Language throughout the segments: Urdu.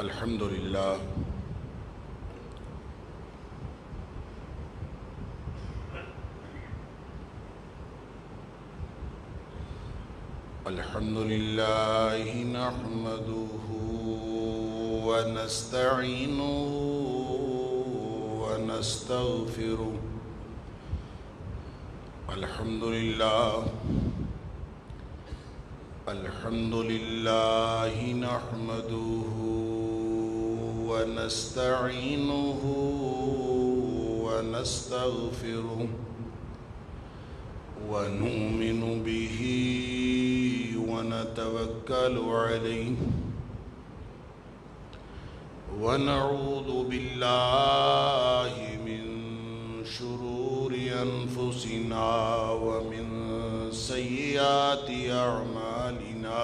الحمد لله نحمده ونستعينه ونستغفره. الحمد لله نحمده ونستعينه ونستغفره ونؤمن به ونتوكل عليه ونعوذ بالله من شرور أنفسنا ومن سيئات أعمالنا.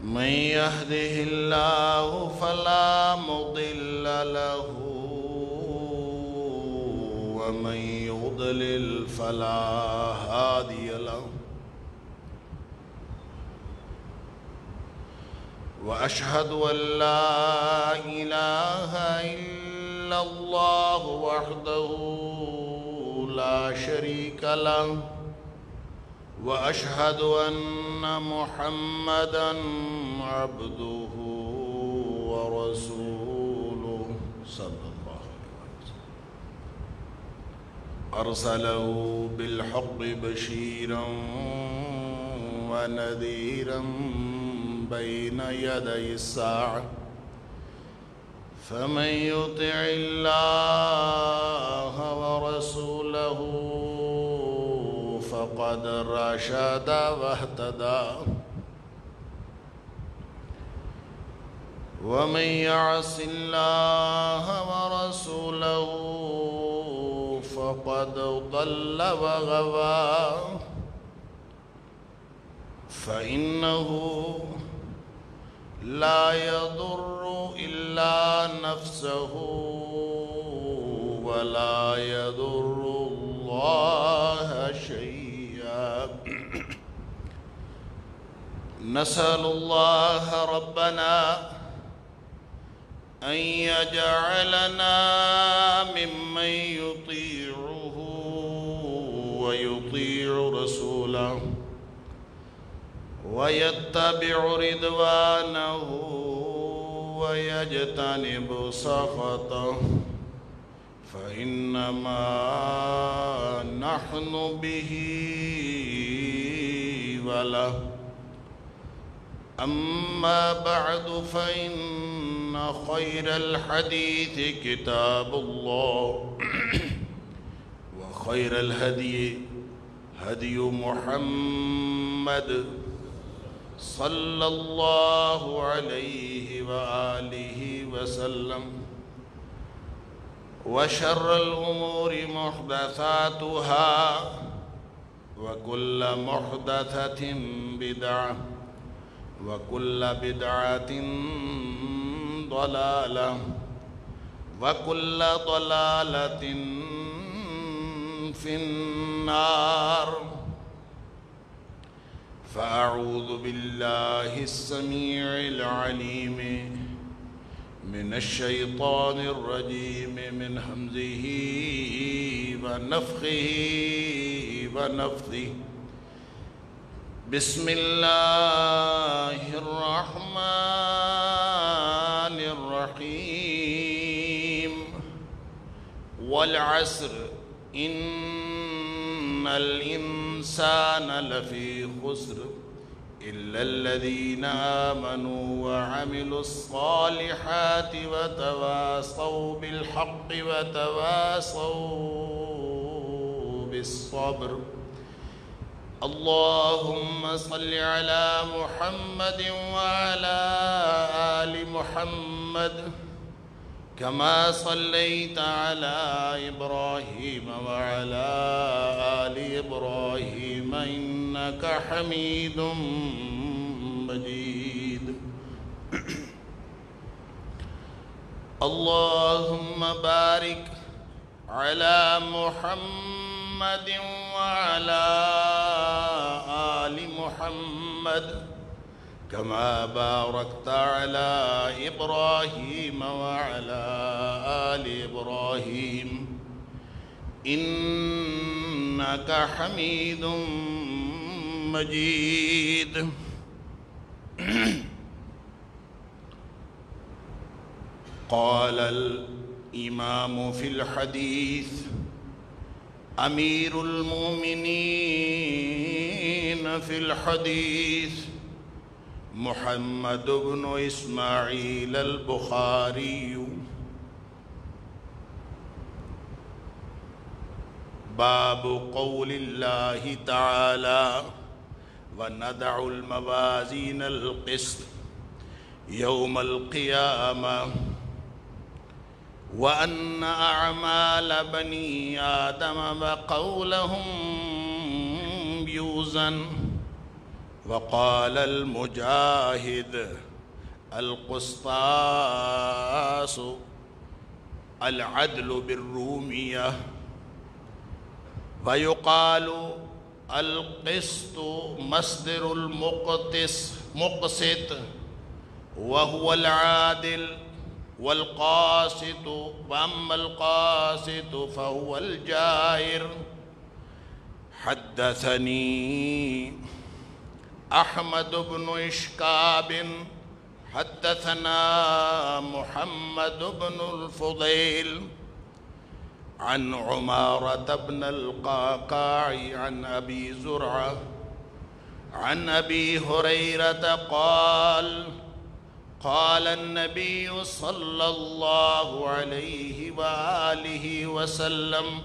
من يهده الله فلا مضل له ومن يضلل فلا هادي له. وأشهد أن لا إله إلا الله وحده لا شريك له وأشهد أن محمدًا عبده ورسوله صلى الله عليه وسلم. أرسله بالحق بشيرًا ونذيرًا بين يدي الساعة. فمن يطع الله ورسوله فقد رشد واهتدى ومن يعص الله ورسوله فقد ضل وغوى. فإنه لا يضر إلا نفسه ولا يضر الله شيئا. نسأل الله ربنا أن يجعلنا ممن يطيعه ويطيع رسوله ويتبع رضوانه ويجتنب سخطه. فإنما نحن به وله. أما بعد فإن خير الحديث كتاب الله وخير الهدي هدي محمد صلى الله عليه وآله وسلم. وشر الأمور محدثاتها وكل محدثة بدعة وكل بدعة ضلالة وكل ضلالة في النار. فأعوذ بالله السميع العليم من الشيطان الرجيم من همزه ونفخه ونفثه. بسم الله الرحمن الرحيم. والعصر إن الإنسان لفي خسر إلا الذين آمنوا وعملوا الصالحات وتواصوا بالحق وتواصوا بالصبر. اللهم صل على محمد وعلى آل محمد كما صليت على إبراهيم وعلى آل إبراهيم إنك حميد مجيد. اللهم بارك على محمد وعلى آل محمد كما باركت على إبراهيم وعلى آل إبراهيم إنك حميد مجيد. قال الإمام في الحديث أمير المؤمنين في الحديث محمد بن إسماعيل البخاري. باب قول الله تعالى وندع الموازين القسط يوم القيامة وأن أعمال بني آدم وقولهم يوزن. وقال المجاهد القسطاس العدل بالرومية. ويقال القسط مصدر المقسط وهو العادل والقاسط، وأما القاسط فهو الجائر. حدثني أحمد بن إشكاب حدثنا محمد بن الفضيل عن عمارة بن القعقاع عن أبي زرعة عن أبي هريرة قال قال النبي صلى الله عليه وآله وسلم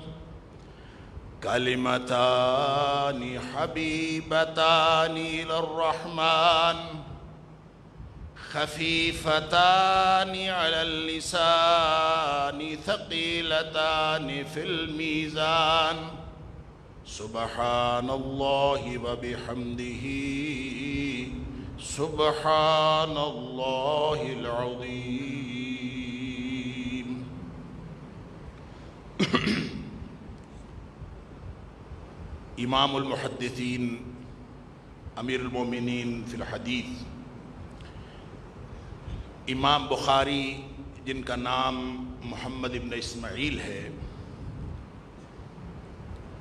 كلمتان حبيبتان إلى الرحمن خفيفتان على اللسان ثقيلتان في الميزان سبحان الله وبحمده سبحان الله العظيم. امام المحدثین امیر المومنین فی الحدیث امام بخاری، جن کا نام محمد ابن اسماعیل ہے،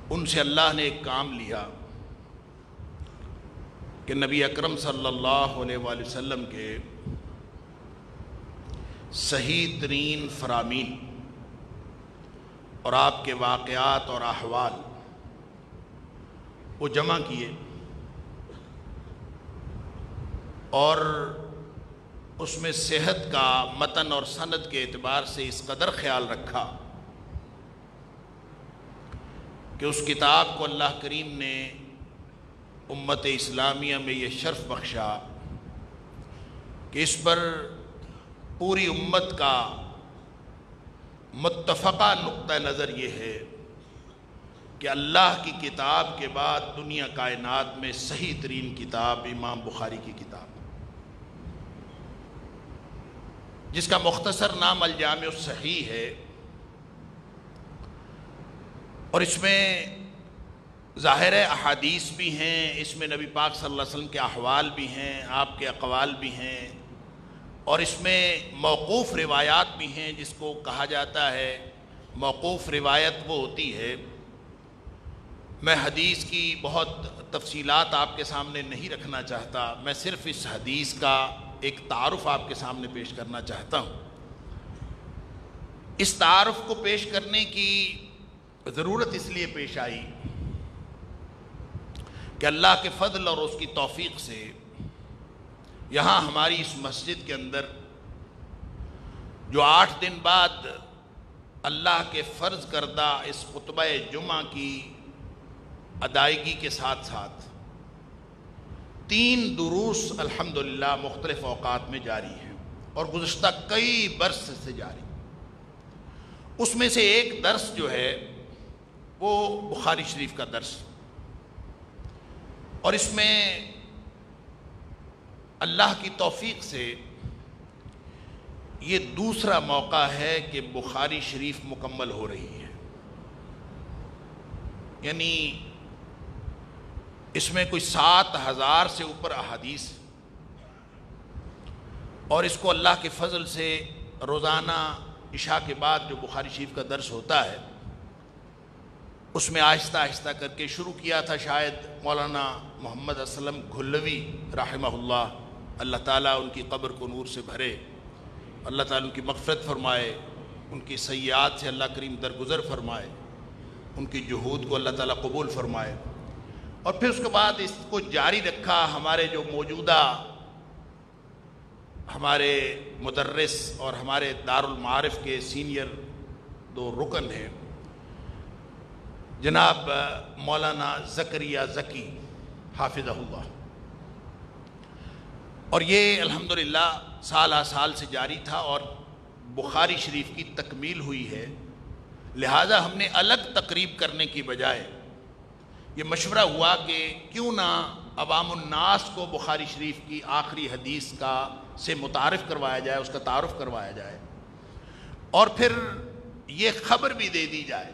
ان سے اللہ نے ایک کام لیا کہ نبی اکرم صلی اللہ علیہ وآلہ وسلم کے صحیح ترین فرامین اور آپ کے واقعات اور احوال وہ جمع کیے اور اس میں صحت کا متن اور سند کے اعتبار سے اس قدر خیال رکھا کہ اس کتاب کو اللہ کریم نے امت اسلامیہ میں یہ شرف بخشا کہ اس پر پوری امت کا متفقہ نقطہ نظر یہ ہے کہ اللہ کی کتاب کے بعد دنیا کائنات میں صحیح ترین کتاب امام بخاری کی کتاب، جس کا مختصر نام الجامع الصحیح ہے، اور اس میں ظاہر احادیث بھی ہیں، اس میں نبی پاک صلی اللہ علیہ وسلم کے احوال بھی ہیں، آپ کے اقوال بھی ہیں، اور اس میں موقوف روایات بھی ہیں، جس کو کہا جاتا ہے موقوف روایت وہ ہوتی ہے. میں حدیث کی بہت تفصیلات آپ کے سامنے نہیں رکھنا چاہتا، میں صرف اس حدیث کا ایک تعارف آپ کے سامنے پیش کرنا چاہتا ہوں. اس تعارف کو پیش کرنے کی ضرورت اس لیے پیش آئی کہ اللہ کے فضل اور اس کی توفیق سے یہاں ہماری اس مسجد کے اندر جو 8 دن بعد اللہ کے فرض کردہ اس خطبہ جمعہ کی ادائیگی کے ساتھ ساتھ 3 دروس الحمدللہ مختلف اوقات میں جاری ہیں اور گزشتہ کئی برس سے جاری. اس میں سے ایک درس جو ہے وہ بخاری شریف کا درس، اور اس میں اللہ کی توفیق سے یہ دوسرا موقع ہے کہ بخاری شریف مکمل ہو رہی ہے. یعنی اس میں کوئی 7000 سے اوپر احادیث، اور اس کو اللہ کے فضل سے روزانہ عشاء کے بعد جو بخاری شریف کا درس ہوتا ہے اس میں آہستہ آہستہ کر کے شروع کیا تھا شاید مولانا محمد اسلم گھلوی رحمہ اللہ، اللہ تعالیٰ ان کی قبر کو نور سے بھرے، اللہ تعالیٰ ان کی مغفرت فرمائے، ان کی سیئات سے اللہ کریم درگزر فرمائے، ان کی جہود کو اللہ تعالیٰ قبول فرمائے۔ اور پھر اس کے بعد اس کو جاری رکھا ہمارے جو موجودہ ہمارے مدرس اور ہمارے دارالمعارف کے سینئر دو رکن ہیں، جناب مولانا زکریا زکی حافظہ اللہ، اور یہ الحمدللہ سالہ سال سے جاری تھا اور بخاری شریف کی تکمیل ہوئی ہے۔ لہٰذا ہم نے الگ تقریب کرنے کی بجائے یہ مشورہ ہوا کہ کیوں نہ عوام الناس کو بخاری شریف کی آخری حدیث سے متعارف کروایا جائے، اس کا تعارف کروایا جائے، اور پھر یہ خبر بھی دے دی جائے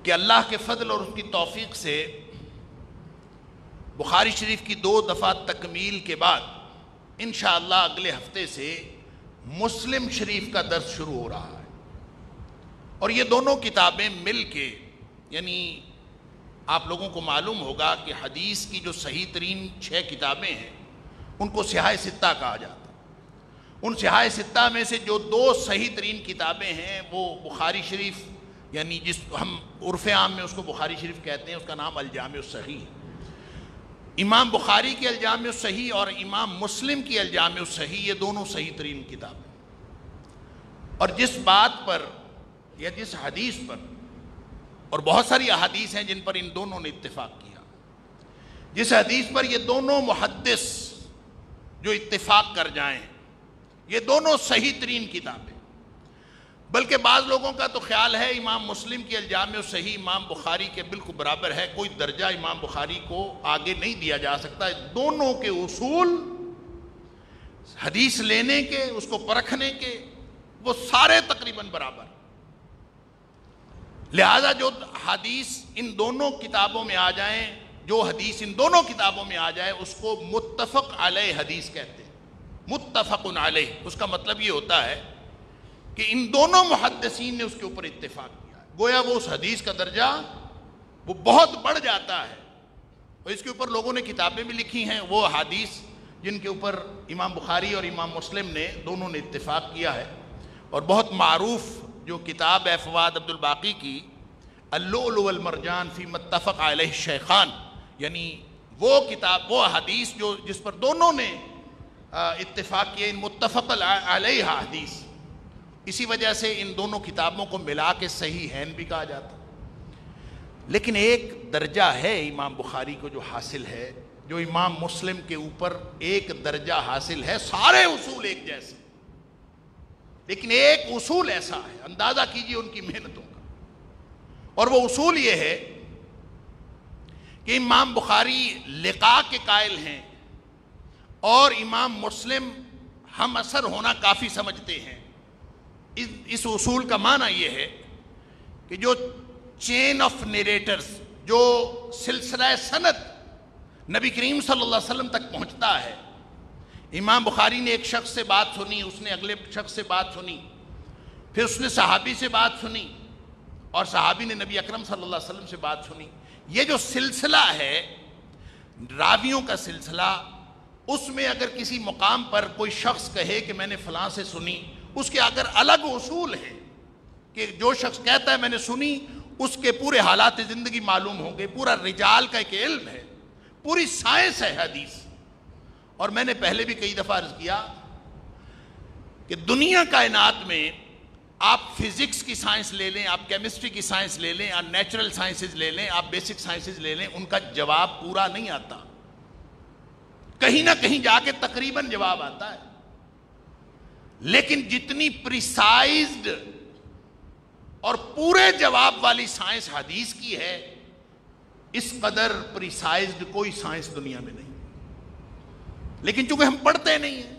کہ اللہ کے فضل اور اس کی توفیق سے بخاری شریف کی 2 دفعہ تکمیل کے بعد انشاءاللہ اگلے ہفتے سے مسلم شریف کا درس شروع ہو رہا ہے، اور یہ دونوں کتابیں مل کے، یعنی آپ لوگوں کو معلوم ہوگا کہ حدیث کی جو صحیح ترین 6 کتابیں ہیں ان کو سیاہ ستہ کہا جاتا ہے۔ ان سیاہ ستہ میں سے جو 2 صحیح ترین کتابیں ہیں وہ بخاری شریف، یعنی جس ہم عرف عام میں اس کو بخاری شریف کہتے ہیں، اس کا نام الجامع الصحیح ہے۔ امام بخاری کی الجامع الصحیح اور امام مسلم کی الجامع الصحیح، یہ دونوں صحیح ترین کتابیں، اور جس بات پر یا جس حدیث پر، اور بہت ساری احادیث ہیں جن پر ان دونوں نے اتفاق کیا، جس حدیث پر یہ دونوں محدث جو اتفاق کر جائیں، یہ دونوں صحیح ترین کتابیں، بلکہ بعض لوگوں کا تو خیال ہے امام مسلم کی الجامع الصحیح امام بخاری کے بالکل برابر ہے، کوئی درجہ امام بخاری کو آگے نہیں دیا جا سکتا۔ دونوں کے اصول حدیث لینے کے، اس کو پرکھنے کے، وہ سارے تقریباً برابر۔ لہذا جو حدیث ان دونوں کتابوں میں آ جائیں، جو حدیث ان دونوں کتابوں میں آ جائے، اس کو متفق علیہ حدیث کہتے ہیں۔ متفق علیہ، اس کا مطلب یہ ہوتا ہے کہ ان دونوں محدثین نے اس کے اوپر اتفاق کیا ہے، گویا وہ اس حدیث کا درجہ وہ بہت بڑھ جاتا ہے، اور اس کے اوپر لوگوں نے کتابیں بھی لکھی ہیں، وہ حدیث جن کے اوپر امام بخاری اور امام مسلم نے دونوں نے اتفاق کیا ہے۔ اور بہت معروف جو کتاب ہے فواد عبد الباقی کی اللؤلؤ والمرجان فی متفق علیہ الشیخان، یعنی وہ کتاب، وہ حدیث جو جس پر دونوں نے اتفاق کیا، ان متفق علیہ حدیث، اسی وجہ سے ان دونوں کتابوں کو ملا کے صحیحین بھی کہا جاتا۔ لیکن ایک درجہ ہے امام بخاری کو جو حاصل ہے، جو امام مسلم کے اوپر ایک درجہ حاصل ہے، سارے اصول ایک جیسے، لیکن ایک اصول ایسا ہے، اندازہ کیجئے ان کی محنتوں کا، اور وہ اصول یہ ہے کہ امام بخاری لقاء کے قائل ہیں اور امام مسلم ہم اثر ہونا کافی سمجھتے ہیں۔ اس اصول کا معنی یہ ہے کہ جو چین آف نیریٹرز، جو سلسلہ سند نبی کریم صلی اللہ علیہ وسلم تک پہنچتا ہے، امام بخاری نے ایک شخص سے بات سنی، اس نے اگلے شخص سے بات سنی، پھر اس نے صحابی سے بات سنی، اور صحابی نے نبی اکرم صلی اللہ علیہ وسلم سے بات سنی۔ یہ جو سلسلہ ہے راویوں کا سلسلہ، اس میں اگر کسی مقام پر کوئی شخص کہے کہ میں نے فلاں سے سنی، اس کے اگر الگ اصول ہیں کہ جو شخص کہتا ہے میں نے سنی، اس کے پورے حالات زندگی معلوم ہوں گے، پورا رجال کا ایک علم ہے، پوری سائنس ہے حدیث۔ اور میں نے پہلے بھی کئی دفعہ عرض کیا کہ دنیا کائنات میں آپ فزکس کی سائنس لے لیں، آپ کیمسٹری کی سائنس لے لیں، آپ نیچرل سائنسز لے لیں، آپ بیسک سائنسز لے لیں، ان کا جواب پورا نہیں آتا، کہیں نہ کہیں جا کے تقریباً جواب آتا ہے، لیکن جتنی پریسائزڈ اور پورے جواب والی سائنس حدیث کی ہے، اس قدر پریسائزڈ کوئی سائنس دنیا میں نہیں۔ لیکن چونکہ ہم پڑھتے نہیں ہیں،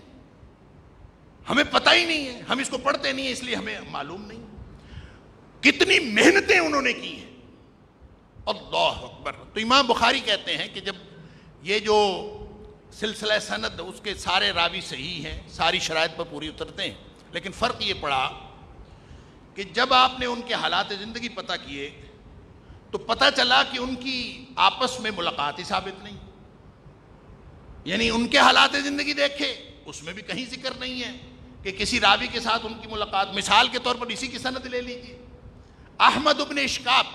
ہمیں پتہ ہی نہیں ہے، ہم اس کو پڑھتے نہیں ہیں، اس لیے ہمیں معلوم نہیں کتنی محنتیں انہوں نے کی ہیں۔ اللہ اکبر۔ تو امام بخاری کہتے ہیں کہ جب یہ جو سلسلہ سند اس کے سارے راوی صحیح ہیں، ساری شرائط پر پوری اترتے ہیں، لیکن فرق یہ پڑا کہ جب آپ نے ان کے حالات زندگی پتہ کیے تو پتہ چلا کہ ان کی آپس میں ملاقات ہی ثابت نہیں، یعنی ان کے حالات زندگی دیکھے اس میں بھی کہیں ذکر نہیں ہے کہ کسی راوی کے ساتھ ان کی ملاقات. مثال کے طور پر اسی کی سند لے لیجیے، احمد بن اشکاب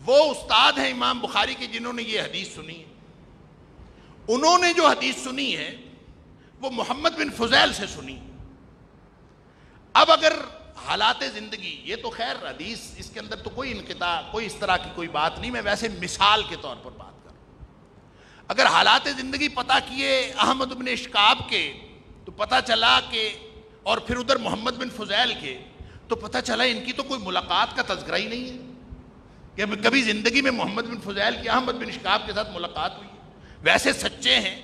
وہ استاد ہیں امام بخاری کے جنہوں نے یہ حدیث سنی ہے. انہوں نے جو حدیث سنی ہے وہ محمد بن فضیل سے سنی. اب اگر حالات زندگی، یہ تو خیر حدیث اس کے اندر تو کوئی انقطاع، کوئی اس طرح کی کوئی بات نہیں، میں ویسے مثال کے طور پر بات کر رہا ہوں. اگر حالات زندگی پتہ کیے احمد بن اشکاب کے تو پتہ چلا کہ، اور پھر ادھر محمد بن فضیل کے تو پتہ چلا ان کی تو کوئی ملاقات کا تذکرہ ہی نہیں ہے کہ کبھی زندگی میں محمد بن فضیل کی احمد بن اشکاب کے ساتھ ملاقات ہوئی ہے. ویسے سچے ہیں،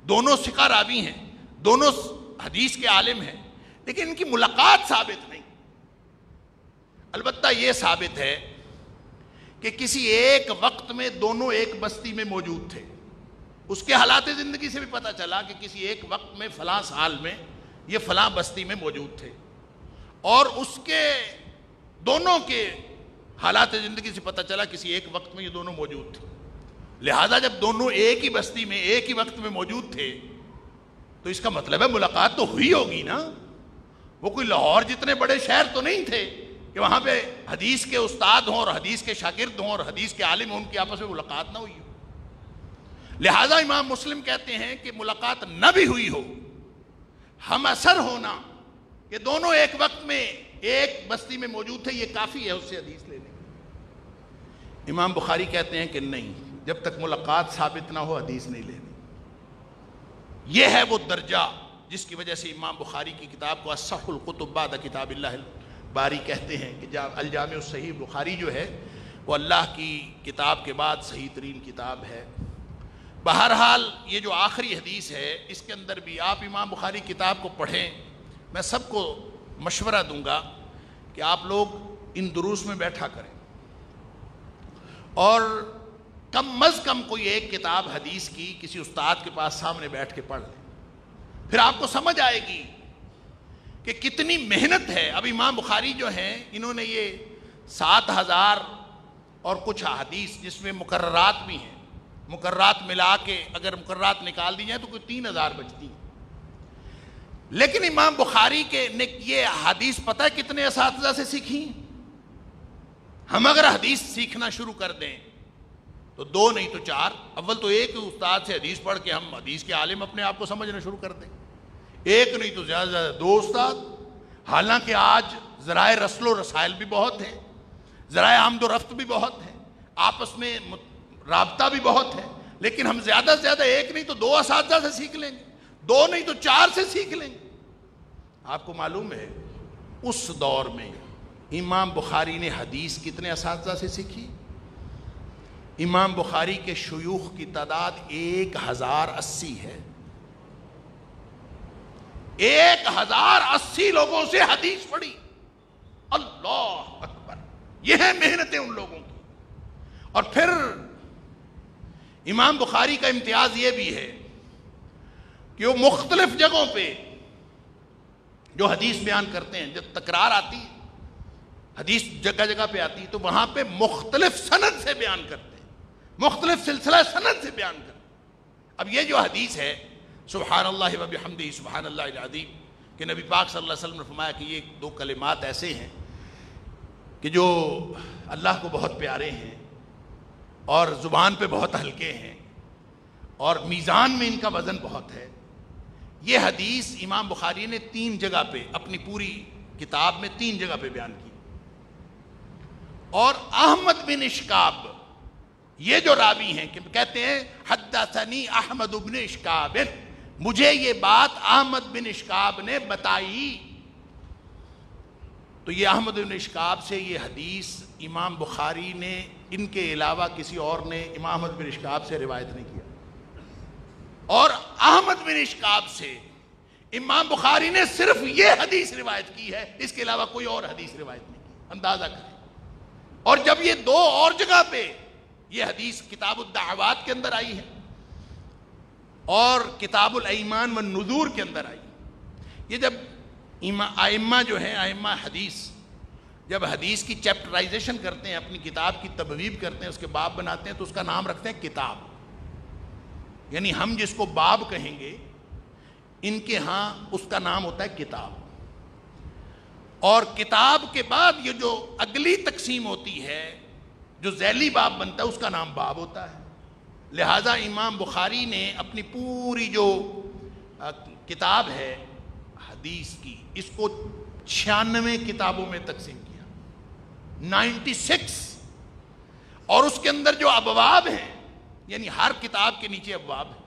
دونوں ثقہ راوی ہیں، دونوں حدیث کے عالم ہیں، لیکن ان کی ملاقات ثابت نہیں. البتہ یہ ثابت ہے کہ کسی ایک وقت میں دونوں ایک بستی میں موجود تھے. اس کے حالات زندگی سے بھی پتہ چلا کہ کسی ایک وقت میں فلاں سال میں یہ فلاں بستی میں موجود تھے، اور اس کے دونوں کے حالات زندگی سے پتہ چلا کسی ایک وقت میں یہ دونوں موجود تھے. لہذا جب دونوں ایک ہی بستی میں ایک ہی وقت میں موجود تھے تو اس کا مطلب ہے ملاقات تو ہوئی ہوگی نا. وہ کوئی لاہور جتنے بڑے شہر تو نہیں تھے کہ وہاں پہ حدیث کے استاد ہوں اور حدیث کے شاگرد ہوں اور حدیث کے عالم ہوں، ان کی آپس میں ملاقات نہ ہوئی ہو. لہذا امام مسلم کہتے ہیں کہ ملاقات نہ بھی ہوئی ہو، ہم اثر ہونا کہ دونوں ایک وقت میں ایک بستی میں موجود تھے، یہ کافی ہے اس سے حدیث لینے. امام بخاری کہتے ہیں کہ نہیں، جب تک ملاقات ثابت نہ ہو حدیث نہیں لینی. یہ ہے وہ درجہ جس کی وجہ سے امام بخاری کی کتاب کو اصح الکتب بعد کتاب اللہ الباری کہتے ہیں کہ الجامع الصحیح بخاری جو ہے وہ اللہ کی کتاب کے بعد صحیح ترین کتاب ہے. بہرحال یہ جو آخری حدیث ہے اس کے اندر بھی آپ امام بخاری کتاب کو پڑھیں. میں سب کو مشورہ دوں گا کہ آپ لوگ ان دروس میں بیٹھا کریں اور کم از کم کوئی ایک کتاب حدیث کی کسی استاد کے پاس سامنے بیٹھ کے پڑھ لیں. پھر آپ کو سمجھ آئے گی کہ کتنی محنت ہے. اب امام بخاری جو ہیں انہوں نے یہ 7000 اور کچھ حدیث جس میں مقررات بھی ہیں، مقررات ملا کے اگر مقررات نکال دی جائیں تو کوئی 3000 بچتی ہیں. لیکن امام بخاری کے نے یہ حدیث پتہ ہے کتنے اساتذہ سے سیکھی؟ ہم اگر حدیث سیکھنا شروع کر دیں تو 2 نہیں تو 4. اول تو ایک استاد سے حدیث پڑھ کے ہم حدیث کے عالم اپنے آپ کو سمجھنا شروع کر دیں. ایک نہیں تو زیادہ زیادہ 2 استاد. حالانکہ آج ذرائع رسل و رسائل بھی بہت ہیں، ذرائع آمد و رفت بھی بہت ہیں، آپس میں رابطہ بھی بہت ہے، لیکن ہم زیادہ سے زیادہ ایک نہیں تو 2 اساتذہ سے سیکھ لیں گے، 2 نہیں تو 4 سے سیکھ لیں گے. آپ کو معلوم ہے اس دور میں امام بخاری نے حدیث کتنے اساتذہ سے سیکھی؟ امام بخاری کے شیوخ کی تعداد 1080 ہے. 1080 لوگوں سے حدیث پڑھی. اللہ اکبر، یہ ہے محنتیں ان لوگوں کی. اور پھر امام بخاری کا امتیاز یہ بھی ہے کہ وہ مختلف جگہوں پہ جو حدیث بیان کرتے ہیں، جب تکرار آتی ہے حدیث جگہ جگہ پہ آتی تو وہاں پہ مختلف سند سے بیان کرتے ہیں، مختلف سلسلہ سند سے بیان کرتے ہیں. اب یہ جو حدیث ہے سبحان اللہ و بحمدہ سبحان اللہ العظیم کہ نبی پاک صلی اللہ علیہ وسلم نے فرمایا کہ یہ 2 کلمات ایسے ہیں کہ جو اللہ کو بہت پیارے ہیں اور زبان پہ بہت ہلکے ہیں اور میزان میں ان کا وزن بہت ہے. یہ حدیث امام بخاری نے 3 جگہ پہ اپنی پوری کتاب میں 3 جگہ پہ بیان کی. اور احمد بن اشکاب یہ جو راوی ہیں کہ کہتے ہیں حدثنی احمد بن اشکاب، مجھے یہ بات احمد بن اشکاب نے بتائی. تو یہ احمد بن اشکاب سے یہ حدیث امام بخاری نے ان کے علاوہ کسی اور نے امام احمد بن اشکاب سے روایت نہیں کیا. اور احمد بن اشکاب سے امام بخاری نے صرف یہ حدیث روایت کی ہے، اس کے علاوہ کوئی اور حدیث روایت نہیں کی. اندازہ کریں. اور جب یہ 2 اور جگہ پہ یہ حدیث کتاب الدعوات کے اندر آئی ہے اور کتاب الایمان والنذور کے اندر آئی. یہ جب ائمہ جو ہیں ائمہ حدیث جب حدیث کی چیپٹرائزیشن کرتے ہیں، اپنی کتاب کی تبویب کرتے ہیں، اس کے باب بناتے ہیں، تو اس کا نام رکھتے ہیں کتاب. یعنی ہم جس کو باب کہیں گے ان کے ہاں اس کا نام ہوتا ہے کتاب. اور کتاب کے بعد یہ جو اگلی تقسیم ہوتی ہے، جو ذیلی باب بنتا ہے، اس کا نام باب ہوتا ہے. لہٰذا امام بخاری نے اپنی پوری جو کتاب ہے حدیث کی، اس کو 96 کتابوں میں تقسیم کیا، 96. اور اس کے اندر جو ابواب ہیں، یعنی ہر کتاب کے نیچے ابواب ہیں،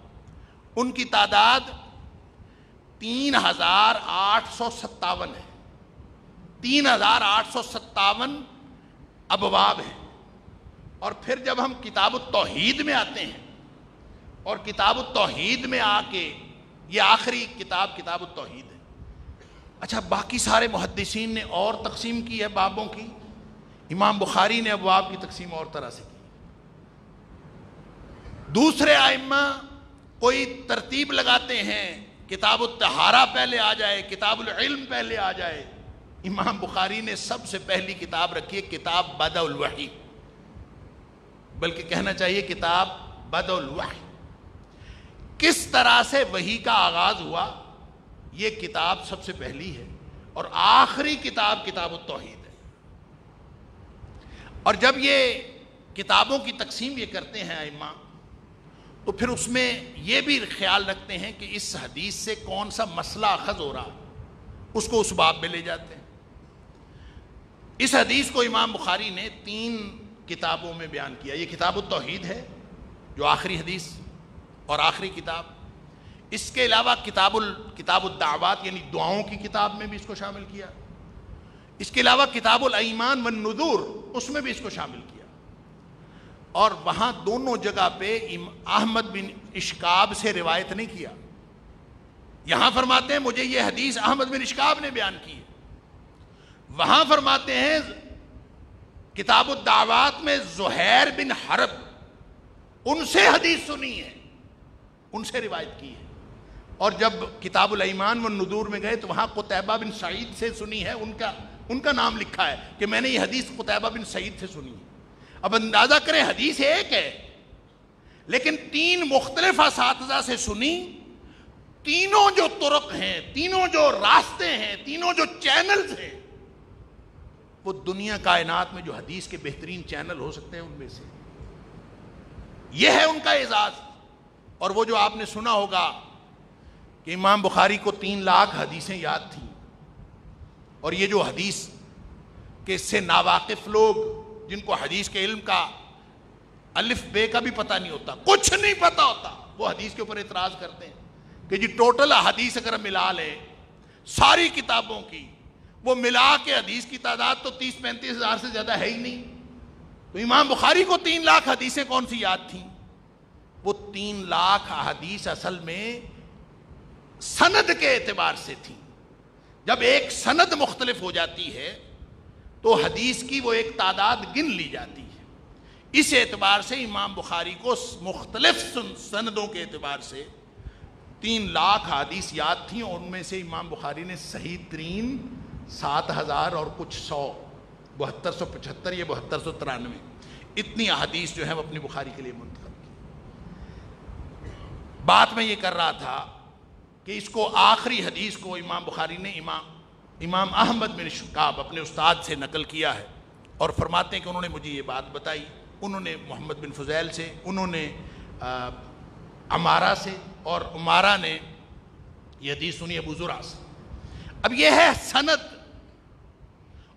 ان کی تعداد 3857 ہے. 3857 ابواب ہیں. اور پھر جب ہم کتاب التوحید میں آتے ہیں، اور کتاب التوحید میں آ کے یہ آخری کتاب کتاب التوحید ہے. اچھا، باقی سارے محدثین نے اور تقسیم کی ہے بابوں کی، امام بخاری نے ابواب کی تقسیم اور طرح سے کی. دوسرے ائمہ کوئی ترتیب لگاتے ہیں، کتاب الطہارہ پہلے آ جائے، کتاب العلم پہلے آ جائے. امام بخاری نے سب سے پہلی کتاب رکھی ہے کتاب بدء الوحی، بلکہ کہنا چاہیے کتاب بدء الوحی. کس طرح سے وحی کا آغاز ہوا، یہ کتاب سب سے پہلی ہے. اور آخری کتاب کتاب التوحید ہے. اور جب یہ کتابوں کی تقسیم یہ کرتے ہیں ائمہ، تو پھر اس میں یہ بھی خیال رکھتے ہیں کہ اس حدیث سے کون سا مسئلہ اخذ ہو رہا، اس کو اس باب میں لے جاتے ہیں. اس حدیث کو امام بخاری نے 3 کتابوں میں بیان کیا. یہ کتاب التوحید ہے جو آخری حدیث اور آخری کتاب. اس کے علاوہ کتاب الدعوات یعنی دعاؤں کی کتاب میں بھی اس کو شامل کیا. اس کے علاوہ کتاب الایمان والنذور، اس میں بھی اس کو شامل کیا. اور وہاں دونوں جگہ پہ احمد بن اشکاب سے روایت نہیں کیا. یہاں فرماتے ہیں مجھے یہ حدیث احمد بن اشکاب نے بیان کی ہے، وہاں فرماتے ہیں کتاب الدعوات میں زہیر بن حرب، ان سے حدیث سنی ہے، ان سے روایت کی ہے. اور جب کتاب الایمان والنذور میں گئے تو وہاں قتیبہ بن سعید سے سنی ہے، ان کا نام لکھا ہے کہ میں نے یہ حدیث قتیبہ بن سعید سے سنی ہے. اب اندازہ کریں حدیث ایک ہے لیکن 3 مختلف اساتذہ سے سنی. تینوں جو طرق ہیں، تینوں جو راستے ہیں، تینوں جو چینلز ہیں، وہ دنیا کائنات میں جو حدیث کے بہترین چینل ہو سکتے ہیں ان میں سے یہ ہے ان کا اعزاز. اور وہ جو آپ نے سنا ہوگا کہ امام بخاری کو 3 لاکھ حدیثیں یاد تھیں، اور یہ جو حدیث کے سے ناواقف لوگ، جن کو حدیث کے علم کا الف بے کا بھی پتہ نہیں ہوتا، کچھ نہیں پتہ ہوتا، وہ حدیث کے اوپر اعتراض کرتے ہیں کہ جی ٹوٹل حدیث اگر ملا لیں ساری کتابوں کی، وہ ملا کے حدیث کی تعداد تو 30-35 ہزار سے زیادہ ہے ہی نہیں. تو امام بخاری کو 3 لاکھ حدیثیں کون سی یاد تھیں؟ وہ 3 لاکھ حدیث اصل میں سند کے اعتبار سے تھی. جب ایک سند مختلف ہو جاتی ہے تو حدیث کی وہ ایک تعداد گن لی جاتی ہے. اس اعتبار سے امام بخاری کو مختلف سندوں کے اعتبار سے 3 لاکھ حدیث یاد تھیں، اور ان میں سے امام بخاری نے صحیح ترین 7000 اور کچھ 100، 7275 یا 7293 اتنی احادیث جو ہیں وہ اپنی بخاری کے لیے منتخب کی. بات میں یہ کر رہا تھا کہ اس کو آخری حدیث کو امام بخاری نے امام احمد بن اشکاب اپنے استاد سے نقل کیا ہے، اور فرماتے ہیں کہ انہوں نے مجھے یہ بات بتائی. انہوں نے محمد بن فضیل سے، انہوں نے عمارہ سے، اور عمارہ نے یہ حدیث سنی ابو زرع سے. اب یہ ہے سند،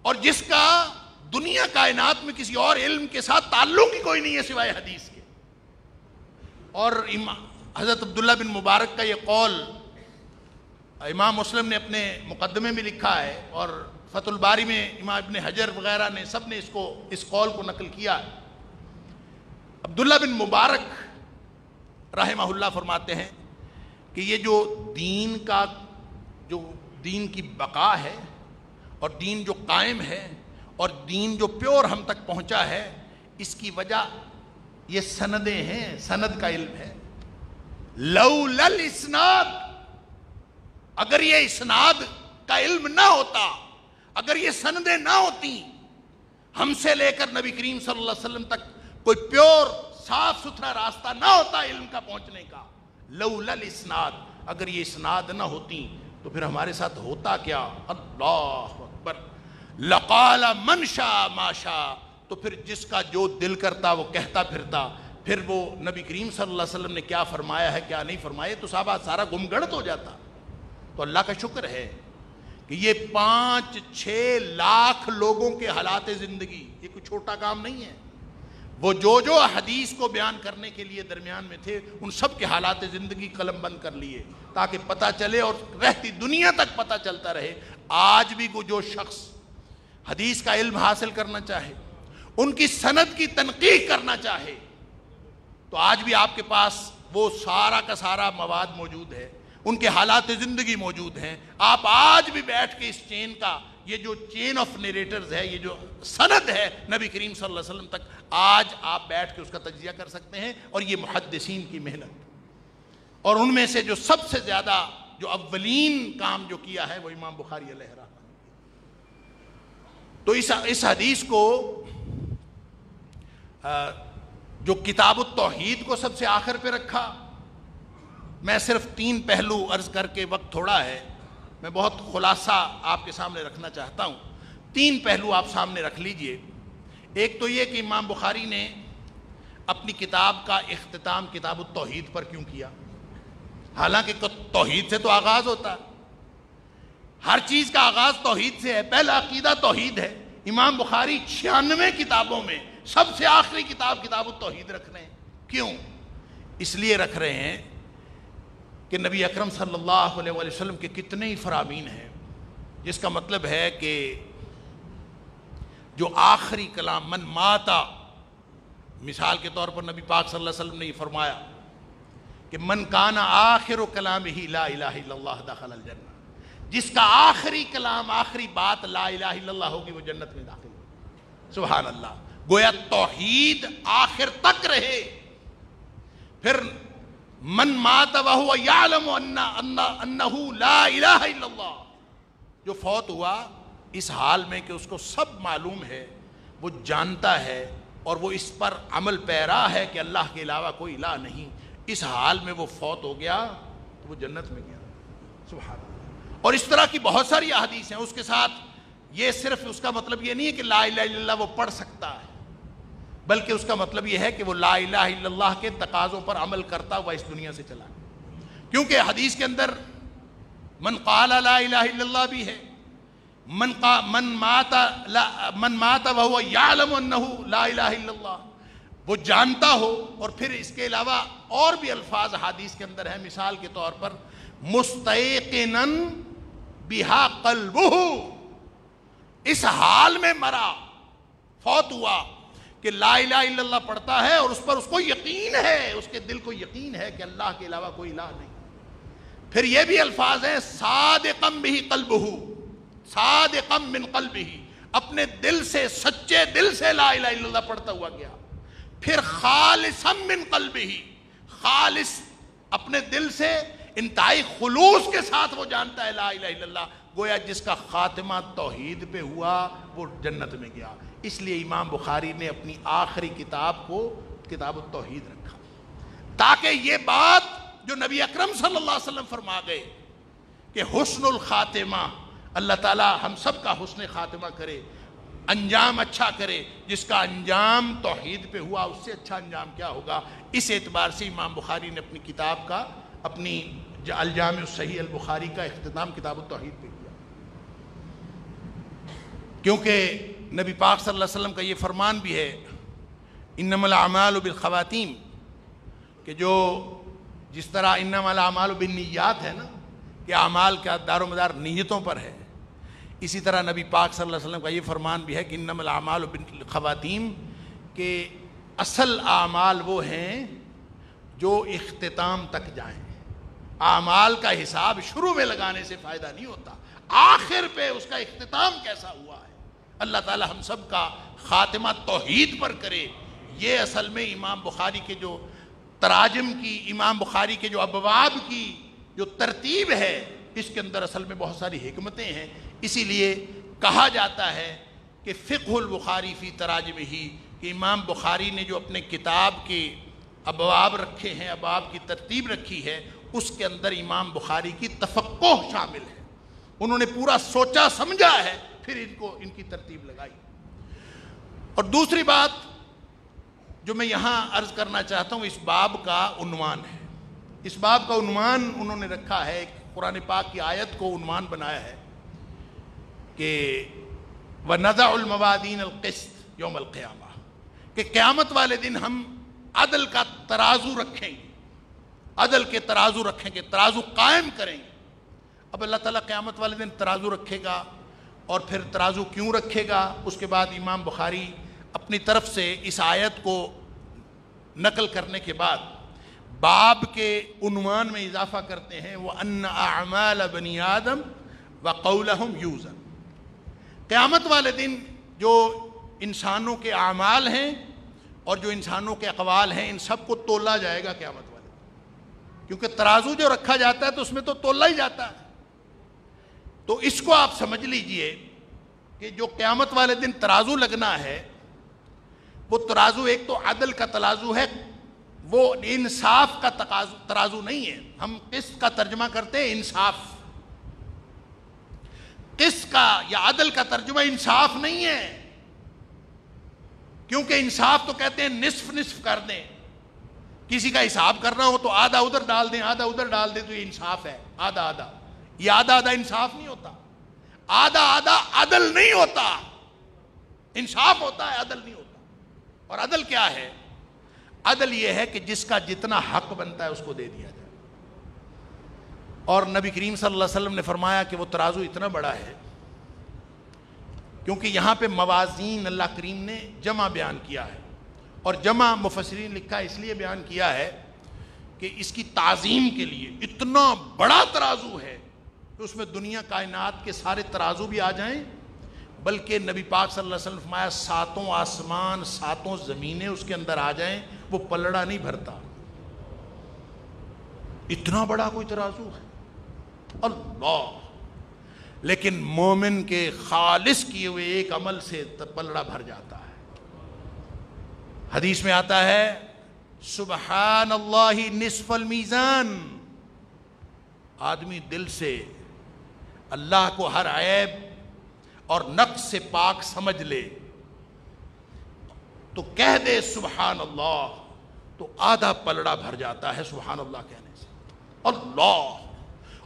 اور جس کا دنیا کائنات میں کسی اور علم کے ساتھ تعلق ہی کوئی نہیں ہے سوائے حدیث کے. اور حضرت عبداللہ بن مبارک کا یہ قول امام مسلم نے اپنے مقدمے میں لکھا ہے، اور فتح الباری میں امام ابن حجر وغیرہ نے سب نے اس قول کو نقل کیا ہے. عبداللہ بن مبارک رحمہ اللہ فرماتے ہیں کہ یہ جو دین کی بقا ہے، اور دین جو قائم ہے، اور دین جو پیور ہم تک پہنچا ہے، اس کی وجہ یہ سندیں ہیں، سند کا علم ہے. لولا الاسناد، اگر یہ اسناد کا علم نہ ہوتا، اگر یہ سندیں نہ ہوتی، ہم سے لے کر نبی کریم صلی اللہ علیہ وسلم تک کوئی پیور صاف ستھرا راستہ نہ ہوتا علم کا پہنچنے کا، لولا الاسناد، اگر یہ اسناد نہ ہوتی تو پھر ہمارے ساتھ ہوتا کیا؟ اللہ اکبر، لقال من شاء ما شاء، تو پھر جس کا جو دل کرتا وہ کہتا پھرتا، پھر وہ نبی کریم صلی اللہ علیہ وسلم نے کیا فرمایا ہے کیا نہیں فرمایا تو صحابہ سارا گمگڑت ہو جاتا۔ تو اللہ کا شکر ہے کہ یہ 5-6 لاکھ لوگوں کے حالات زندگی، یہ کوئی چھوٹا کام نہیں ہے، وہ جو حدیث کو بیان کرنے کے لیے درمیان میں تھے ان سب کے حالات زندگی قلم بند کر لیے تاکہ پتہ چلے اور رہتی دنیا تک پتہ چلتا رہے۔ آج بھی جو شخص حدیث کا علم حاصل کرنا چاہے، ان کی سند کی تنقیح کرنا چاہے، تو آج بھی آپ کے پاس وہ سارا کا سارا مواد موجود ہے، ان کے حالات زندگی موجود ہیں۔ آپ آج بھی بیٹھ کے اس چین کا، یہ جو چین آف نیریٹرز ہے، یہ جو سند ہے نبی کریم صلی اللہ علیہ وسلم تک، آج آپ بیٹھ کے اس کا تجزیہ کر سکتے ہیں، اور یہ محدثین کی محنت، اور ان میں سے جو سب سے زیادہ جو اولین کام جو کیا ہے وہ امام بخاری علیہ رحمہ۔ تو اس حدیث کو جو کتاب التوحید کو سب سے آخر پہ رکھا، میں صرف 3 پہلو عرض کر کے، وقت تھوڑا ہے، میں بہت خلاصہ آپ کے سامنے رکھنا چاہتا ہوں۔ 3 پہلو آپ سامنے رکھ لیجئے۔ ایک تو یہ کہ امام بخاری نے اپنی کتاب کا اختتام کتاب التوحید پر کیوں کیا؟ حالانکہ توحید سے تو آغاز ہوتا ہے، ہر چیز کا آغاز توحید سے ہے، پہلا عقیدہ توحید ہے۔ امام بخاری 96 کتابوں میں سب سے آخری کتاب کتاب التوحید رکھ رہے ہیں۔ کیوں؟ اس لیے رکھ رہے ہیں کہ نبی اکرم صلی اللہ علیہ وسلم کے کتنے ہی فرامین ہیں، جس کا مطلب ہے کہ جو آخری کلام من ماتا، مثال کے طور پر نبی پاک صلی اللہ علیہ وسلم نے یہ فرمایا کہ من کان آخر کلامہ لا الہ الا اللہ دخل الجنہ، جس کا آخری کلام آخری بات لا الہ الا اللہ ہوگی وہ جنت میں داخل ہوگی۔ سبحان اللہ، گویا توحید آخر تک رہے۔ پھر من مات وہو یعلم انہ لا الہ الا اللہ، جو فوت ہوا اس حال میں کہ اس کو سب معلوم ہے، وہ جانتا ہے اور وہ اس پر عمل پیرا ہے کہ اللہ کے علاوہ کوئی الہ نہیں، اس حال میں وہ فوت ہو گیا تو وہ جنت میں گیا۔ سبحان اللہ۔ اور اس طرح کی بہت ساری احادیث ہیں۔ اس کے ساتھ یہ صرف اس کا مطلب یہ نہیں ہے کہ لا الہ الا اللہ وہ پڑھ سکتا ہے، بلکہ اس کا مطلب یہ ہے کہ وہ لا الہ الا اللہ کے تقاضوں پر عمل کرتا ہوا اس دنیا سے چلا گیا، کیونکہ حدیث کے اندر من قال لا الہ الا اللہ بھی ہے، من مات وہو یعلم انہ لا الہ الا اللہ، وہ جانتا ہو، اور پھر اس کے علاوہ اور بھی الفاظ حدیث کے اندر ہیں، مثال کے طور پر مستیقنا بہا قلبہ، اس حال میں مرا، فوت ہوا کہ لا الہ الا اللہ پڑھتا ہے اور اس پر اس کو یقین ہے، اس کے دل کو یقین ہے کہ اللہ کے علاوہ کوئی الہ نہیں۔ پھر یہ بھی الفاظ ہیں صادقا بہ قلبہ، صادقا من قلبہ، اپنے دل سے، سچے دل سے لا الہ الا اللہ پڑھتا ہوا گیا۔ پھر خالصا من قلبہ، خالص اپنے دل سے انتہائی خلوص کے ساتھ وہ جانتا ہے لا الہ الا اللہ، گویا جس کا خاتمہ توحید پہ ہوا وہ جنت میں گیا۔ اس لیے امام بخاری نے اپنی آخری کتاب کو کتاب التوحید رکھا، تاکہ یہ بات جو نبی اکرم صلی اللہ علیہ وسلم فرما گئے کہ حسن الخاتمہ، اللہ تعالی ہم سب کا حسن خاتمہ کرے، انجام اچھا کرے، جس کا انجام توحید پہ ہوا اس سے اچھا انجام کیا ہوگا۔ اس اعتبار سے امام بخاری نے اپنی کتاب کا، اپنی الجامع الصحیح البخاری کا اختتام کتاب التوحید پہ کیا، کیونکہ نبی پاک صلی اللہ علیہ وسلم کا یہ فرمان بھی ہے انما الاعمال بالخواتیم، کہ جو جس طرح انما الاعمال بالنیات ہے نا، کہ اعمال کا دار و مدار نیتوں پر ہے، اسی طرح نبی پاک صلی اللہ علیہ وسلم کا یہ فرمان بھی ہے کہ انما الاعمال بالخواتیم، کہ اصل اعمال وہ ہیں جو اختتام تک جائیں۔ اعمال کا حساب شروع میں لگانے سے فائدہ نہیں ہوتا، آخر پہ اس کا اختتام کیسا ہوا ہے۔ اللہ تعالی ہم سب کا خاتمہ توحید پر کرے۔ یہ اصل میں امام بخاری کے جو تراجم کی، امام بخاری کے جو ابواب کی جو ترتیب ہے، اس کے اندر اصل میں بہت ساری حکمتیں ہیں. اسی لیے کہا جاتا ہے کہ فقہ البخاری فی تراجمہ، کہ امام بخاری نے جو اپنے کتاب کے ابواب رکھے ہیں، ابواب کی ترتیب رکھی ہے، اس کے اندر امام بخاری کی تفقہ شامل ہے. انہوں نے پورا سوچا سمجھا ہے، پھر ان کی ترتیب لگائی. اور دوسری بات جو میں یہاں عرض کرنا چاہتا ہوں، اس باب کا عنوان ہے. اس باب کا عنوان انہوں نے رکھا ہے، ایک قرآن پاک کی آیت کو عنوان بنایا ہے کہ وَنَضَعُ الْمَوَازِينَ الْقِسْطَ يَوْمَ الْقِيَامَةِ، کہ قیامت والے دن ہم عدل کا ترازو رکھیں گے، عدل کے ترازو رکھیں گے، ترازو قائم کریں گے. اب اللہ تعالیٰ قیامت والے دن ترازو رکھے گا، اور پھر ترازو کیوں رکھے گا؟ اس کے بعد امام بخاری اپنی طرف سے اس آیت کو نقل کرنے کے بعد باب کے عنوان میں اضافہ کرتے ہیں وَأَنَّ أَعْمَالَ بَنِي آدَمَ وَقَوْلَهُمْ يُوزَنُ. قیامت والے دن جو انسانوں کے اعمال ہیں اور جو انسانوں کے اقوال ہیں، ان سب کو تولا جائے گا قیامت والے دن، کیونکہ ترازو جو رکھا جاتا ہے تو اس میں تو تولا ہی جاتا ہے. تو اس کو آپ سمجھ لیجئے کہ جو قیامت والے دن ترازو لگنا ہے، وہ ترازو ایک تو عدل کا ترازو ہے، وہ انصاف کا ترازو نہیں ہے. ہم قسط کا ترجمہ کرتے ہیں انصاف، قسط کا یا عدل کا ترجمہ انصاف نہیں ہے، کیونکہ انصاف تو کہتے ہیں نصف نصف کر دیں. کسی کا حساب کرنا ہو تو آدھا ادھر ڈال دیں، آدھا ادھر ڈال دیں، تو یہ انصاف ہے. آدھا آدھا، یہ آدھا آدھا انصاف نہیں ہوتا. آدھا آدھا عدل نہیں ہوتا، انصاف ہوتا ہے، عدل نہیں ہوتا. اور عدل کیا ہے؟ عدل یہ ہے کہ جس کا جتنا حق بنتا ہے اس کو دے دیا جائے. اور نبی کریم صلی اللہ علیہ وسلم نے فرمایا کہ وہ ترازو اتنا بڑا ہے، کیونکہ یہاں پہ موازین اللہ کریم نے جمع بیان کیا ہے، اور جمع مفسرین لکھا اس لیے بیان کیا ہے کہ اس کی تعظیم کے لیے. اتنا بڑا ترازو ہے کہ اس میں دنیا کائنات کے سارے ترازو بھی آ جائیں، بلکہ نبی پاک صلی اللہ علیہ وسلم فرمایا 7 آسمان 7 زمینیں اس کے اندر آ جائیں، وہ پلڑا نہیں بھرتا. اتنا بڑا کوئی ترازو ہے اللہ. لیکن مومن کے خالص کیے ہوئے ایک عمل سے پلڑا بھر جاتا ہے. حدیث میں آتا ہے سبحان اللہ نصف المیزان. آدمی دل سے اللہ کو ہر عیب اور نقص سے پاک سمجھ لے تو کہہ دے سبحان اللہ، تو آدھا پلڑا بھر جاتا ہے سبحان اللہ کہنے سے. اللہ.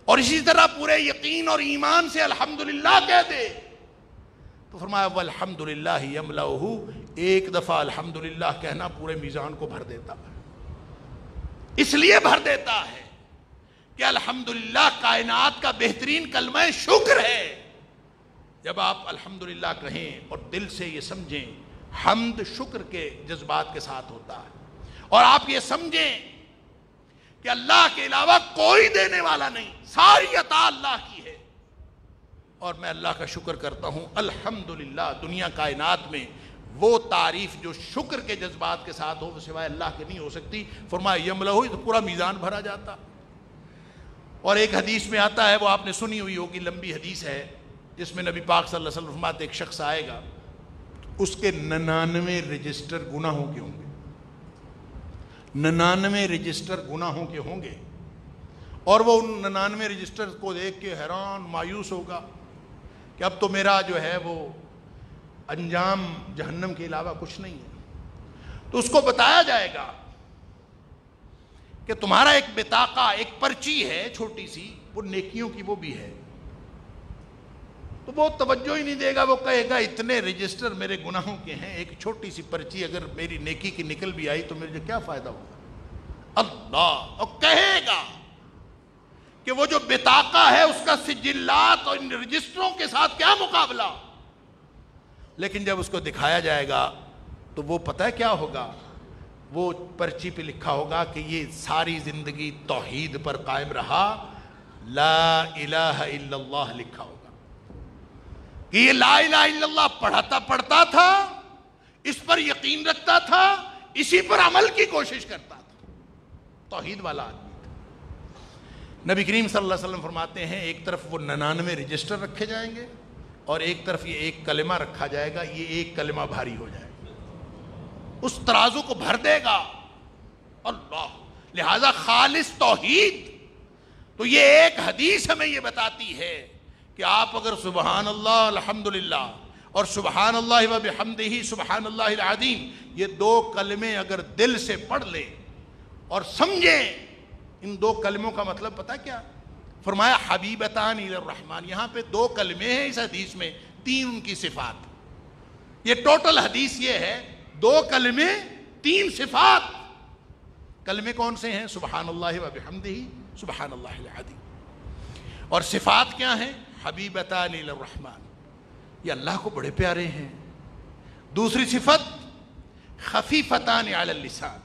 اور اسی طرح پورے یقین اور ایمان سے الحمدللہ کہہ دے تو فرمایا والحمدللہ یملؤہ. ایک دفعہ الحمدللہ کہنا پورے میزان کو بھر دیتا ہے. اس لیے بھر دیتا ہے کہ الحمدللہ کائنات کا بہترین کلمہ شکر ہے. جب آپ الحمدللہ کہیں اور دل سے یہ سمجھیں حمد شکر کے جذبات کے ساتھ ہوتا ہے، اور آپ یہ سمجھیں کہ اللہ کے علاوہ کوئی دینے والا نہیں، ساری عطا اللہ کی ہے، اور میں اللہ کا شکر کرتا ہوں الحمدللہ. دنیا کائنات میں وہ تعریف جو شکر کے جذبات کے ساتھ ہو وہ سوائے اللہ کے نہیں ہو سکتی. فرمایا یملؤہ، تو پورا میزان بھرا جاتا. اور ایک حدیث میں آتا ہے، وہ آپ نے سنی ہوئی ہوگی، لمبی حدیث ہے، جس میں نبی پاک صلی اللہ علیہ وسلم فرماتے ایک شخص آئے گا، اس کے 99 رجسٹر گناہوں کے ہوں گے، 99 رجسٹر گناہوں کے ہوں گے، اور وہ ان 99 رجسٹر کو دیکھ کے حیران مایوس ہوگا کہ اب تو میرا جو ہے وہ انجام جہنم کے علاوہ کچھ نہیں ہے. تو اس کو بتایا جائے گا کہ تمہارا ایک بطاقہ، ایک پرچی ہے چھوٹی سی، وہ نیکیوں کی وہ بھی ہے. تو وہ توجہ ہی نہیں دے گا، وہ کہے گا اتنے رجسٹر میرے گناہوں کے ہیں، ایک چھوٹی سی پرچی اگر میری نیکی کی نکل بھی آئی تو مجھے کیا فائدہ ہوگا. اللہ. اور کہے گا کہ وہ جو بطاقہ ہے اس کا سجلات اور ان رجسٹروں کے ساتھ کیا مقابلہ. لیکن جب اس کو دکھایا جائے گا تو وہ پتہ ہے کیا ہوگا، وہ پرچی پہ لکھا ہوگا کہ یہ ساری زندگی توحید پر قائم رہا، لا الہ الا اللہ لکھا ہوگا، کہ یہ لا الہ الا اللہ پڑھتا تھا، اس پر یقین رکھتا تھا، اسی پر عمل کی کوشش کرتا تھا. توحید والا آدمی تھا. نبی کریم صلی اللہ علیہ وسلم فرماتے ہیں ایک طرف وہ 99 رجسٹر رکھے جائیں گے اور ایک طرف یہ ایک کلمہ رکھا جائے گا, یہ ایک کلمہ بھاری ہو جائے گا, اس ترازو کو بھر دے گا. اللہ, لہذا خالص توحید. تو یہ ایک حدیث ہمیں یہ بتاتی ہے کہ آپ اگر سبحان اللہ الحمدللہ اور سبحان اللہ و بحمدہ سبحان اللہ العظیم یہ دو کلمے اگر دل سے پڑھ لیں اور سمجھیں, ان دو کلموں کا مطلب پتہ کیا؟ فرمایا حبیبتان الی الرحمن. یہاں پہ دو کلمے ہیں اس حدیث میں, 3 ان کی صفات. یہ ٹوٹل حدیث یہ ہے, 2 کلمے 3 صفات. کلمے کون سے ہیں؟ سبحان اللہ و بحمدہ سبحان اللہ العظیم. اور صفات کیا ہیں؟ حبیبتان الی الرحمن, یہ اللہ کو بڑے پیارے ہیں. دوسری صفت خفیفتان علی اللسان,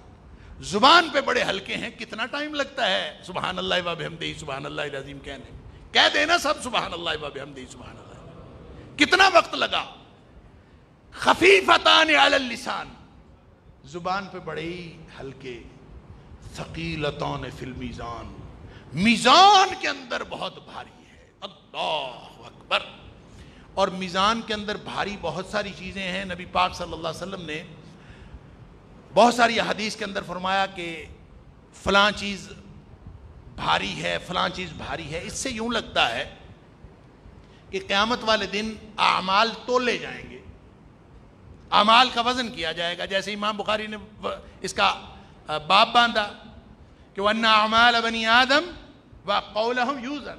زبان پہ بڑے ہلکے ہیں. کتنا ٹائم لگتا ہے سبحان اللہ و بحمدہ سبحان اللہ العظیم کہنے میں؟ کہہ دینا سب سبحان اللہ و بحمدہ سبحان اللہ, کتنا وقت لگا؟ خفیفتان علی اللسان, زبان پہ بڑے ہی ہلکے. ثقیلتان فی المیزان, میزان کے اندر بہت بھاری ہے. اللہ اکبر. اور میزان کے اندر بھاری بہت ساری چیزیں ہیں. نبی پاک صلی اللہ علیہ وسلم نے بہت ساری حدیث کے اندر فرمایا کہ فلاں چیز بھاری ہے, فلاں چیز بھاری ہے. اس سے یوں لگتا ہے کہ قیامت والے دن اعمال تولے جائیں گے, اعمال کا وزن کیا جائے گا. جیسے امام بخاری نے اس کا باب باندھا کہ وَأَنَّ أَعْمَالَ بَنِي آدَمَ وَقَوْلَهُمْ يُوزَنُ,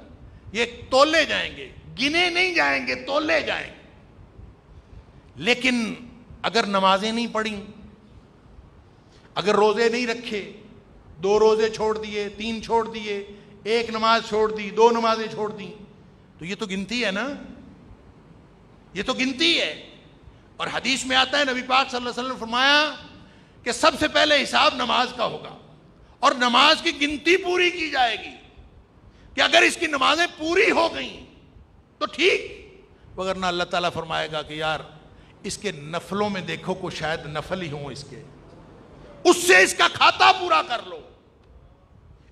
یہ تولے جائیں گے, گنے نہیں جائیں گے, تولے جائیں گے. لیکن اگر نمازیں نہیں پڑھیں, اگر روزے نہیں رکھے, 2 روزے چھوڑ دیے, 3 چھوڑ دیے, 1 نماز چھوڑ دی, 2 نمازیں چھوڑ دیں, تو یہ تو گنتی ہے نا, یہ تو گنتی ہے. اور حدیث میں آتا ہے نبی پاک صلی اللہ علیہ وسلم نے فرمایا کہ سب سے پہلے حساب نماز کا ہوگا اور نماز کی گنتی پوری کی جائے گی کہ اگر اس کی نمازیں پوری ہو گئیں تو ٹھیک, وگرنہ اللہ تعالیٰ فرمائے گا کہ یار اس کے نفلوں میں دیکھو کو شاید نفل ہی ہوں اس کے, اس سے اس کا کھاتا پورا کر لو.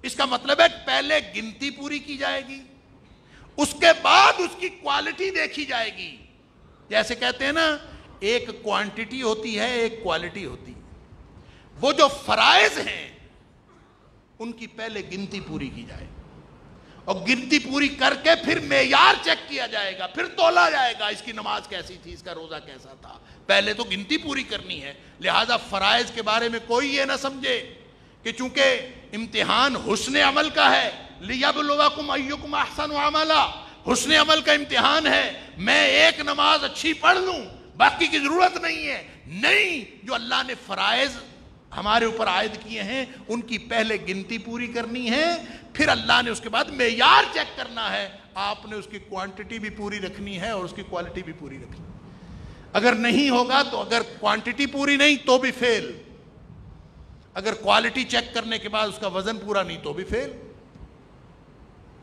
اس کا مطلب ہے پہلے گنتی پوری کی جائے گی, اس کے بعد اس کی کوالٹی دیکھی جائے گی. جیسے کہتے ہیں نا ایک کوانٹٹی ہوتی ہے, ایک کوالٹی ہوتی ہے. وہ جو فرائض ہیں ان کی پہلے گنتی پوری کی جائے, اور گنتی پوری کر کے پھر معیار چیک کیا جائے گا, پھر تولا جائے گا اس کی نماز کیسی تھی, اس کا روزہ کیسا تھا. پہلے تو گنتی پوری کرنی ہے. لہذا فرائض کے بارے میں کوئی یہ نہ سمجھے کہ چونکہ امتحان حسن عمل کا ہے, لِيَبْلُوَكُمْ أَيُّكُمْ أَحْسَنُ عَمَلًا, حسن عمل کا امتحان ہے, میں ایک نماز اچھی پڑھ لوں باقی کی ضرورت نہیں ہے. نہیں, جو اللہ نے فرائض ہمارے اوپر عائد کیے ہیں ان کی پہلے گنتی پوری کرنی ہے, پھر اللہ نے اس کے بعد معیار چیک کرنا ہے. آپ نے اس کی کوانٹٹی بھی پوری رکھنی ہے اور اس کی کوالٹی بھی پوری رکھنی ہے. اگر نہیں ہوگا تو, اگر کوانٹٹی پوری نہیں تو بھی فیل, اگر کوالٹی چیک کرنے کے بعد اس کا وزن پورا نہیں تو بھی فیل.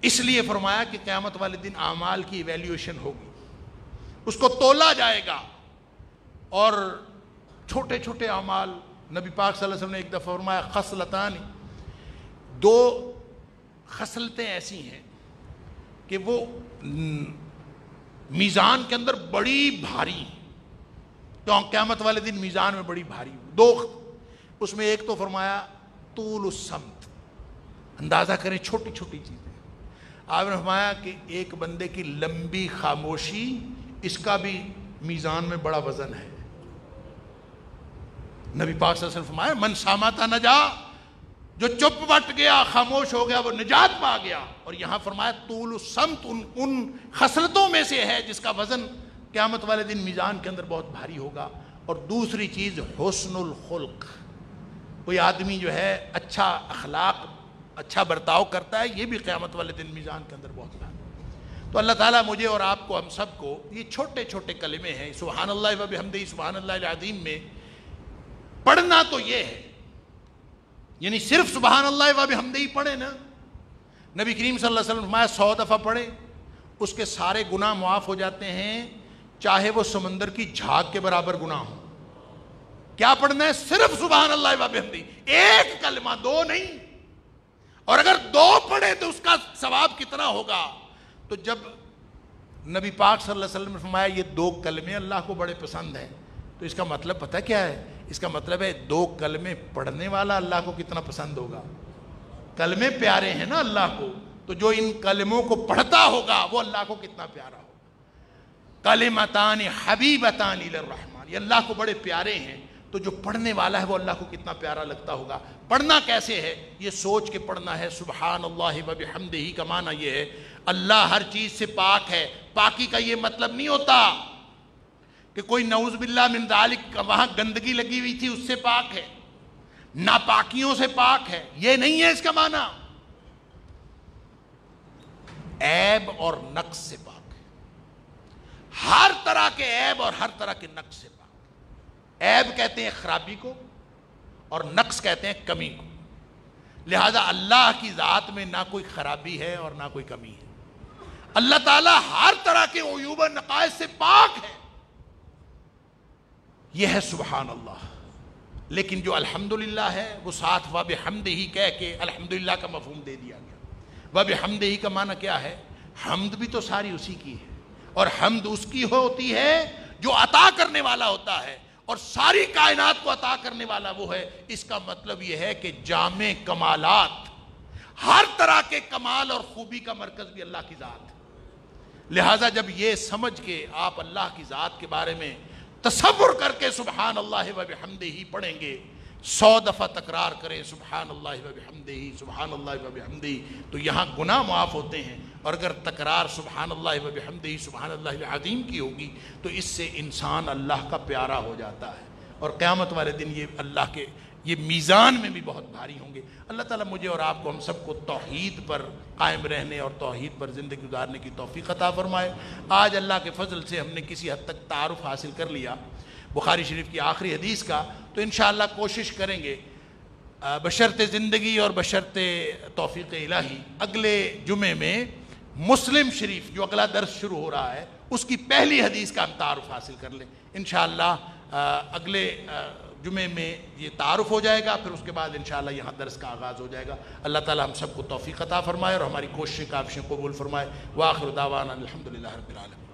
اس لیے فرمایا کہ قیامت والے دن اعمال کی ایویلیویشن ہوگی, اس کو تولا جائے گا. اور چھوٹے چھوٹے اعمال, نبی پاک صلی اللہ علیہ وسلم نے ایک دفعہ فرمایا خصلتان, 2 خصلتیں ایسی ہیں کہ وہ میزان کے اندر بڑی بھاری, تو قیامت والے دن میزان میں بڑی بھاری. 2 اس میں ایک تو فرمایا طول الصمت, اندازہ کریں چھوٹی چھوٹی چیزیں. آپ نے فرمایا کہ ایک بندے کی لمبی خاموشی, اس کا بھی میزان میں بڑا وزن ہے. نبی پاک صلی اللہ علیہ وسلم فرمایا من صامت نجا, جو چپ بٹ گیا, خاموش ہو گیا, وہ نجات پا گیا. اور یہاں فرمایا طول الصمت ان خصلتوں میں سے ہے جس کا وزن قیامت والے دن میزان کے اندر بہت بھاری ہوگا. اور دوسری چیز حسن الخلق, کوئی آدمی جو ہے اچھا اخلاق, اچھا برتاؤ کرتا ہے, یہ بھی قیامت والے دن میزان کے اندر بہت بھاری. تو اللہ تعالیٰ مجھے اور آپ کو, ہم سب کو, یہ چھوٹے چھوٹے کلمے ہیں سبحان اللہ و بحمدہ سبحان اللہ العظیم میں پڑھنا تو یہ ہے, یعنی صرف سبحان اللہ و بحمدہ ہی پڑھے نا. نبی کریم صلی اللہ علیہ وسلم فرمایا 100 دفعہ پڑھے, اس کے سارے گناہ معاف ہو جاتے ہیں, چاہے وہ سمندر کی جھاگ کے برابر گناہ ہو. کیا پڑھنا ہے؟ صرف سبحان اللہ و بحمدہ, ایک کلمہ, 2 نہیں, اور اگر 2 پڑھے تو اس کا ثواب کتنا ہوگا؟ تو جب نبی پاک صلی اللہ علیہ وسلم نے فرمایا یہ 2 کلمے اللہ کو بڑے پسند ہیں، تو اس کا مطلب پتہ کیا ہے؟ اس کا مطلب ہے 2 کلمے پڑھنے والا اللہ کو کتنا پسند ہوگا۔ کلمے پیارے ہیں نا اللہ کو، تو جو ان کلموں کو پڑھتا ہوگا وہ اللہ کو کتنا پیارا ہوگا۔ کلمتان حبیبتان للرحمن، یہ اللہ کو بڑے پیارے ہیں، تو جو پڑھنے والا ہے وہ اللہ کو کتنا پیارا لگتا ہوگا۔ پڑھنا کیسے ہے؟ یہ سوچ کے پڑھنا ہے۔ سبحان اللہ و بحمدہ کا معنی یہ ہے اللہ ہر چیز سے پاک ہے۔ پاکی کا یہ مطلب نہیں ہوتا کہ کوئی نعوذ باللہ من ذالک وہاں گندگی لگی ہوئی تھی اس سے پاک ہے، ناپاکیوں سے پاک ہے، یہ نہیں ہے اس کا معنی۔ عیب اور نقص سے پاک ہے، ہر طرح کے عیب اور ہر طرح کے نقص سے پاک۔ عیب کہتے ہیں خرابی کو اور نقص کہتے ہیں کمی کو، لہذا اللہ کی ذات میں نہ کوئی خرابی ہے اور نہ کوئی کمی ہے۔ اللہ تعالیٰ ہر طرح کے عیوب و نقائص سے پاک ہے، یہ ہے سبحان اللہ۔ لیکن جو الحمدللہ ہے وہ ساتھ وَبِحَمْدِهِ کہہ کے الحمدللہ کا مفہوم دے دیا گیا۔ وَبِحَمْدِهِ کا معنی کیا ہے؟ حمد بھی تو ساری اسی کی ہے، اور حمد اس کی ہوتی ہے جو عطا کرنے والا ہوتا ہے، اور ساری کائنات کو عطا کرنے والا وہ ہے۔ اس کا مطلب یہ ہے کہ جامع کمالات، ہر طرح کے کمال اور خوبی کا مرکز بھی اللہ کی ذات ہے۔ لہٰذا جب یہ سمجھ کے آپ اللہ کی ذات کے بارے میں تصور کر کے سبحان اللہ و بحمدہ پڑھیں گے، 100 دفعہ تکرار کریں سبحان اللہ و بحمدہ سبحان اللہ و بحمدہ، تو یہاں گناہ معاف ہوتے ہیں۔ اور اگر تکرار سبحان اللہ و بحمدہ سبحان اللہ العظیم کی ہوگی تو اس سے انسان اللہ کا پیارا ہو جاتا ہے، اور قیامت والے دن یہ اللہ کے یہ میزان میں بھی بہت بھاری ہوں گے۔ اللہ تعالیٰ مجھے اور آپ کو ہم سب کو توحید پر قائم رہنے اور توحید پر زندگی گزارنے کی توفیق عطا فرمائے۔ آج اللہ کے فضل سے ہم نے کسی حد تک تعارف حاصل کر لیا بخاری شریف کی آخری حدیث کا، تو انشاءاللہ کوشش کریں گے بشرط زندگی اور بشرط توفیق الہی اگلے جمعے میں مسلم شریف جو اگلا درس شروع ہو رہا ہے اس کی پہلی حدیث کا ہم تعارف حاصل کر لیں انشاءاللہ۔ اگلے جمعے میں یہ تعارف ہو جائے گا، پھر اس کے بعد انشاءاللہ یہاں درس کا آغاز ہو جائے گا۔ اللہ تعالی ہم سب کو توفیق عطا فرمائے اور ہماری کوششیں کاوشیں قبول فرمائے۔ وآخر دعوانا الحمدللہ رب العالمین۔